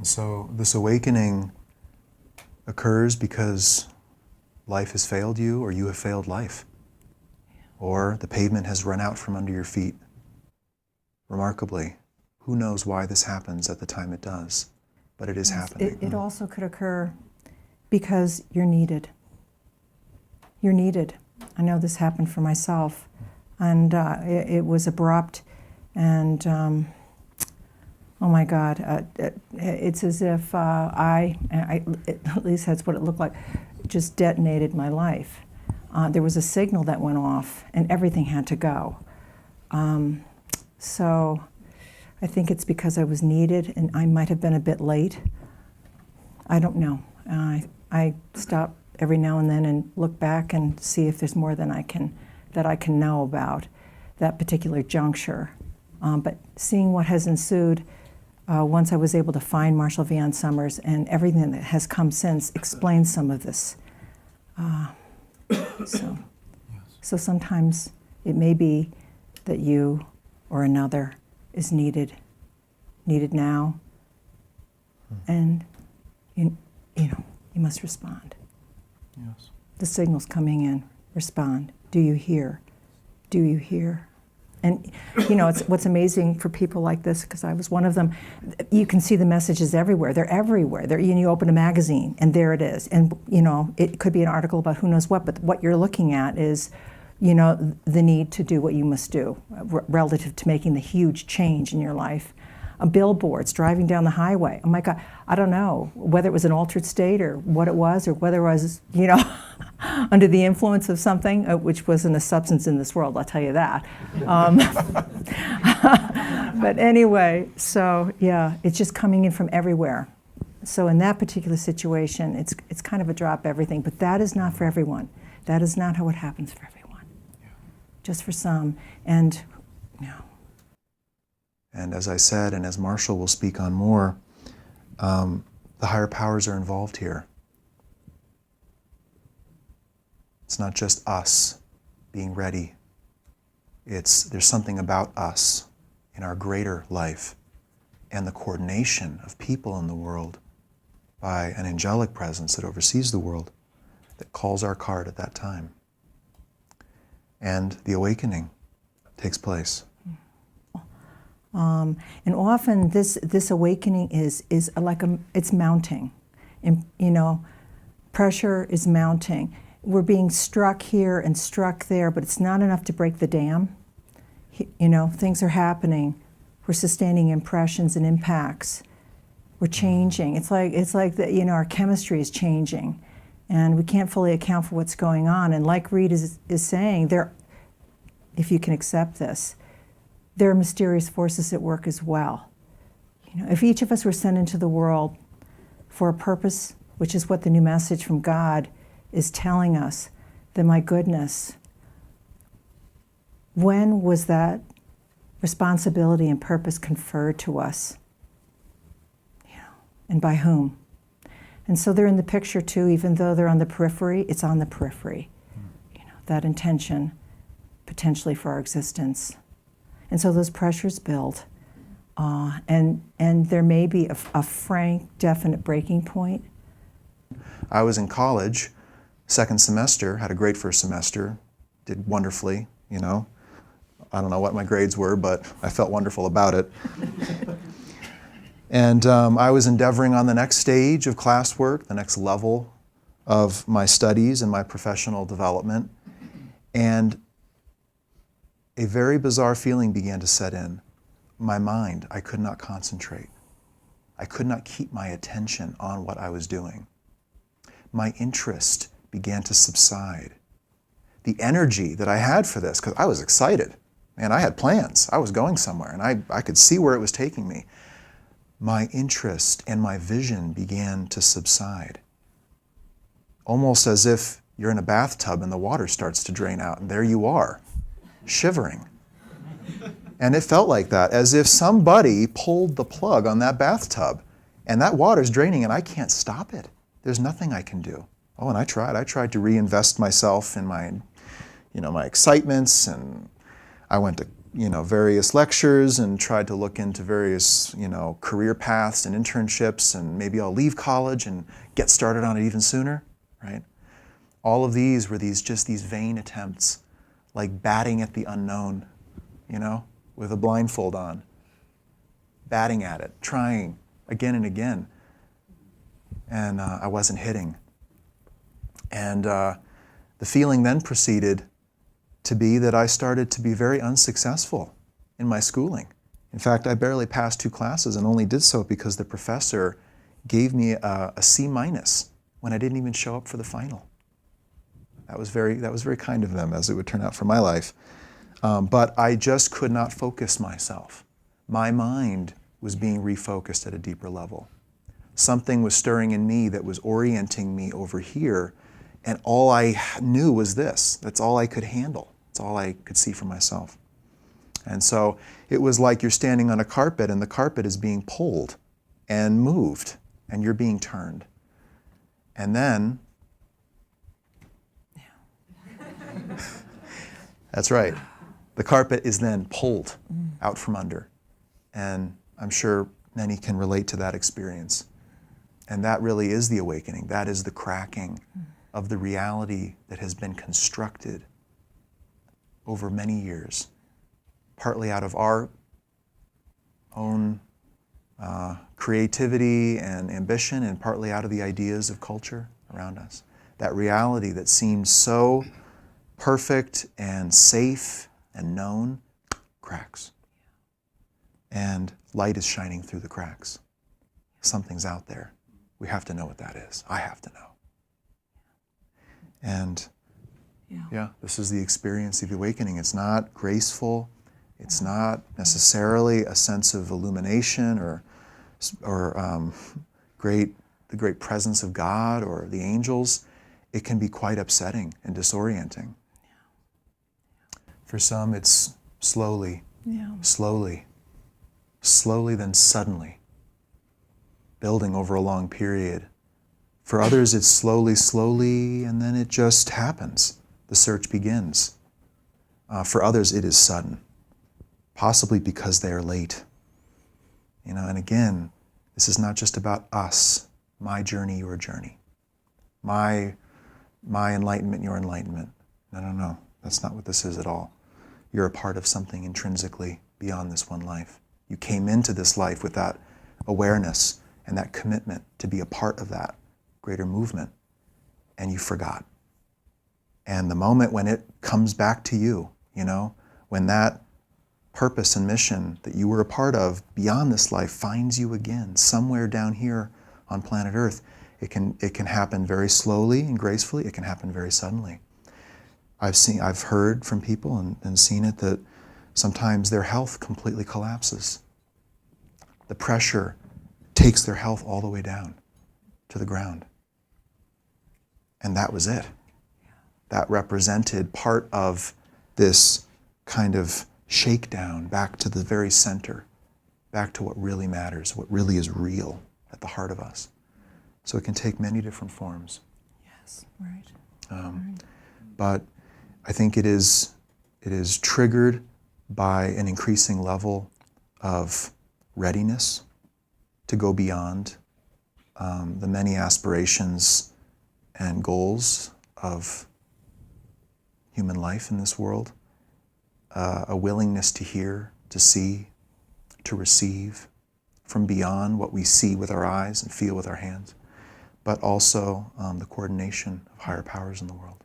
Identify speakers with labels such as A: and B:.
A: So this awakening occurs because life has failed you, or you have failed life, or the pavement has run out from under your feet. Remarkably, who knows why this happens at the time it does, but it is happening.
B: It also could occur because you're needed. You're needed. I know this happened for myself, and it was abrupt, and oh my God, it's as if at least that's what it looked like, just detonated my life. There was a signal that went off, and everything had to go. So I think it's because I was needed, and I might have been a bit late. I don't know. I stop every now and then and look back and see if there's more than that I can know about that particular juncture. But seeing what has ensued, once I was able to find Marshall Van Summers, and everything that has come since explains some of this. So sometimes it may be that you or another is needed now, and you must respond.
A: Yes.
B: The signal's coming in. Respond. Do you hear? Do you hear? And it's what's amazing for people like this, because I was one of them. You can see the messages everywhere. They're everywhere. You open a magazine, and there it is. And it could be an article about who knows what, but what you're looking at is, the need to do what you must do relative to making the huge change in your life. Billboards, driving down the highway. Oh my God, I don't know whether it was an altered state or what it was, or whether I was, under the influence of something, which wasn't a substance in this world, I'll tell you that. But anyway, so yeah, it's just coming in from everywhere. So in that particular situation, it's kind of a drop everything, but that is not for everyone. That is not how it happens for everyone. Yeah. Just for some, and
A: And as I said, and as Marshall will speak on more, the higher powers are involved here. It's not just us being ready. There's something about us in our greater life and the coordination of people in the world by an angelic presence that oversees the world that calls our card at that time. And the awakening takes place.
B: And often this awakening is like it's mounting, and pressure is mounting. We're being struck here and struck there, but it's not enough to break the dam. Things are happening. We're sustaining impressions and impacts. We're changing. It's like our chemistry is changing, and we can't fully account for what's going on. And like Reed is saying, if you can accept this, there are mysterious forces at work as well. If each of us were sent into the world for a purpose, which is what the new message from God is telling us, then my goodness, when was that responsibility and purpose conferred to us? And by whom? And so they're in the picture too, even though they're on the periphery, it's on the periphery. That intention potentially for our existence. And so those pressures build, and there may be a frank, definite breaking point.
A: I was in college, second semester, had a great first semester, did wonderfully, I don't know what my grades were, but I felt wonderful about it. And I was endeavoring on the next stage of classwork, the next level of my studies and my professional development. And a very bizarre feeling began to set in. My mind, I could not concentrate. I could not keep my attention on what I was doing. My interest began to subside. The energy that I had for this, because I was excited, man, I had plans. I was going somewhere, and I could see where it was taking me. My interest and my vision began to subside. Almost as if you're in a bathtub and the water starts to drain out, and there you are, shivering. And it felt like that, as if somebody pulled the plug on that bathtub, and that water's draining, and I can't stop it. There's nothing I can do. Oh, and I tried to reinvest myself in my excitements, and I went to various lectures and tried to look into various, career paths and internships, and maybe I'll leave college and get started on it even sooner, right? All of these were just these vain attempts, like batting at the unknown, with a blindfold on, batting at it, trying again and again, and I wasn't hitting. And the feeling then proceeded to be that I started to be very unsuccessful in my schooling. In fact, I barely passed 2 classes and only did so because the professor gave me a C- when I didn't even show up for the final. That was very kind of them, as it would turn out for my life. But I just could not focus myself. My mind was being refocused at a deeper level. Something was stirring in me that was orienting me over here, and all I knew was this. That's all I could handle. That's all I could see for myself. And so it was like you're standing on a carpet and the carpet is being pulled and moved and you're being turned. And then, that's right, the carpet is then pulled out from under. And I'm sure many can relate to that experience. And that really is the awakening. That is the cracking of the reality that has been constructed over many years, partly out of our own creativity and ambition, and partly out of the ideas of culture around us. That reality that seemed so perfect and safe and known cracks. And light is shining through the cracks. Something's out there. We have to know what that is. I have to know. And yeah, this is the experience of the awakening. It's not graceful. It's not necessarily a sense of illumination or the great presence of God or the angels. It can be quite upsetting and disorienting. For some, it's slowly, then suddenly, building over a long period. For others, it's slowly, and then it just happens. The search begins. For others, it is sudden, possibly because they are late. And again, this is not just about us, my journey, your journey, my enlightenment, your enlightenment. No, that's not what this is at all. You're a part of something intrinsically beyond this one life. You came into this life with that awareness and that commitment to be a part of that greater movement, and you forgot. And the moment when it comes back to you, when that purpose and mission that you were a part of beyond this life finds you again, somewhere down here on planet Earth, it can happen very slowly and gracefully. It can happen very suddenly. I've heard from people and seen it that sometimes their health completely collapses. The pressure takes their health all the way down to the ground. And that was it. That represented part of this kind of shakedown back to the very center, back to what really matters, what really is real at the heart of us. So it can take many different forms.
B: Yes, right.
A: But I think it is triggered by an increasing level of readiness to go beyond the many aspirations and goals of human life in this world, a willingness to hear, to see, to receive from beyond what we see with our eyes and feel with our hands, but also the coordination of higher powers in the world.